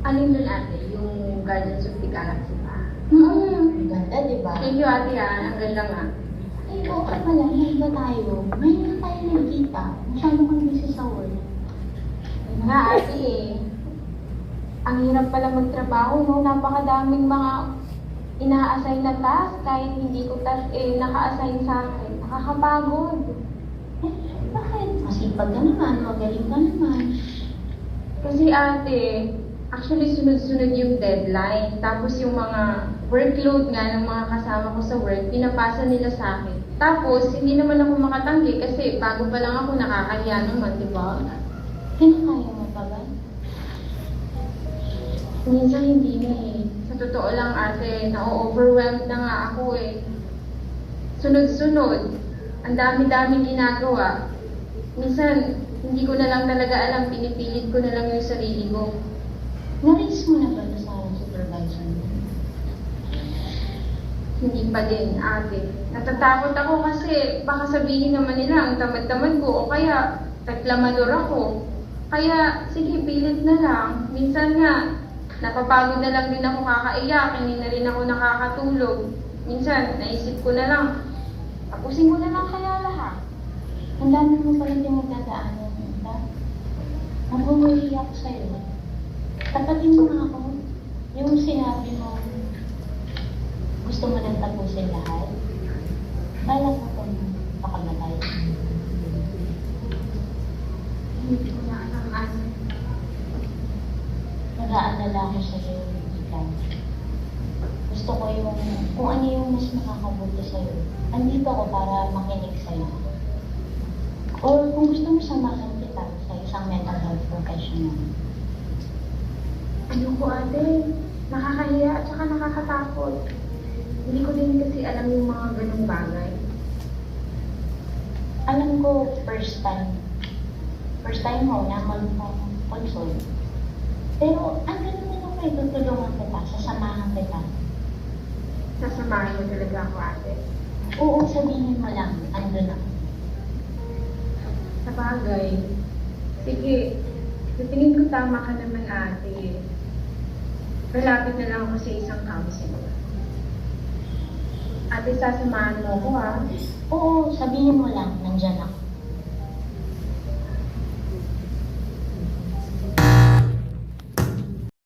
Alin dun ate? Yung Guardians of the Galaxy ba? Ang ganda, di ba? Thank you ate Ang ganda nga. Ay, okay pala, hindi tayo. Ngayon tayo nagkita. Masyado kang busy sa work. Yun nga ate Ang hirap pala magtrabaho, no? Napakadaming mga ina-assign na task kahit hindi ko task naka-assign sa akin. Nakakapagod. Eh, bakit? Masipag ka naman, magaling ka naman. Kasi ate, actually sunod-sunod yung deadline. Tapos yung mga workload nga ng mga kasama ko sa work, pinapasa nila sa akin. Tapos, hindi naman ako makatanggi kasi bago pa lang ako nakakahiya naman, di ba? Kinakaya mo pa ba? Minsan hindi na Sa totoo lang ate, na-overwhelmed na nga ako Sunod-sunod, ang dami-daming ginagawa. Minsan, hindi ko na lang talaga alam, pinipilit ko na lang yung sarili ko. Na-raise mo na ba ito sa supervisor mo? Hindi pa din, ate. Natatakot ako kasi baka sabihin naman nila ang tamad-tamad ko o kaya reklamador ako. Kaya, sige, pilit na lang. Minsan nga, napapagod na lang din ako kakaiyak, hindi na rin ako nakakatulog. Minsan, naisip ko na lang, tapusin ko na lang kaya lahat. Ang dami mo pala pinagdadaanan, diba? Nagmumuli ako sa'yo. Tapatin mo na ako. Yung sinabi mo, gusto mo nang tapusin lahat. Balak mo kung pakamatay. Hindi ko na alam, ate. Nag-aalala ako sa'yo, Ika. Gusto ko yung, kung ano yung mas makakabuti sa'yo. Andito ako para makinig sa'yo. Or kung gusto mo samahan kita sa isang mental health professional. Ayoko ate, nakakahiya at saka nakakatakot. Hindi ko din kasi alam yung mga ganung bagay. Alam ko, first time mo na mag-consult. Pero ang ganun din ako, tutulungan kita, sasamahan kita. Sasamahan mo talaga ako ate. Oo, sabihin mo lang, andun ako. Sa bagay. Sige, sa tingin ko tama ka naman ate. Malapit na lang ako sa isang counselor. Ate, sasamahan mo ako ha? Oo, sabihin mo lang, nandyan ako.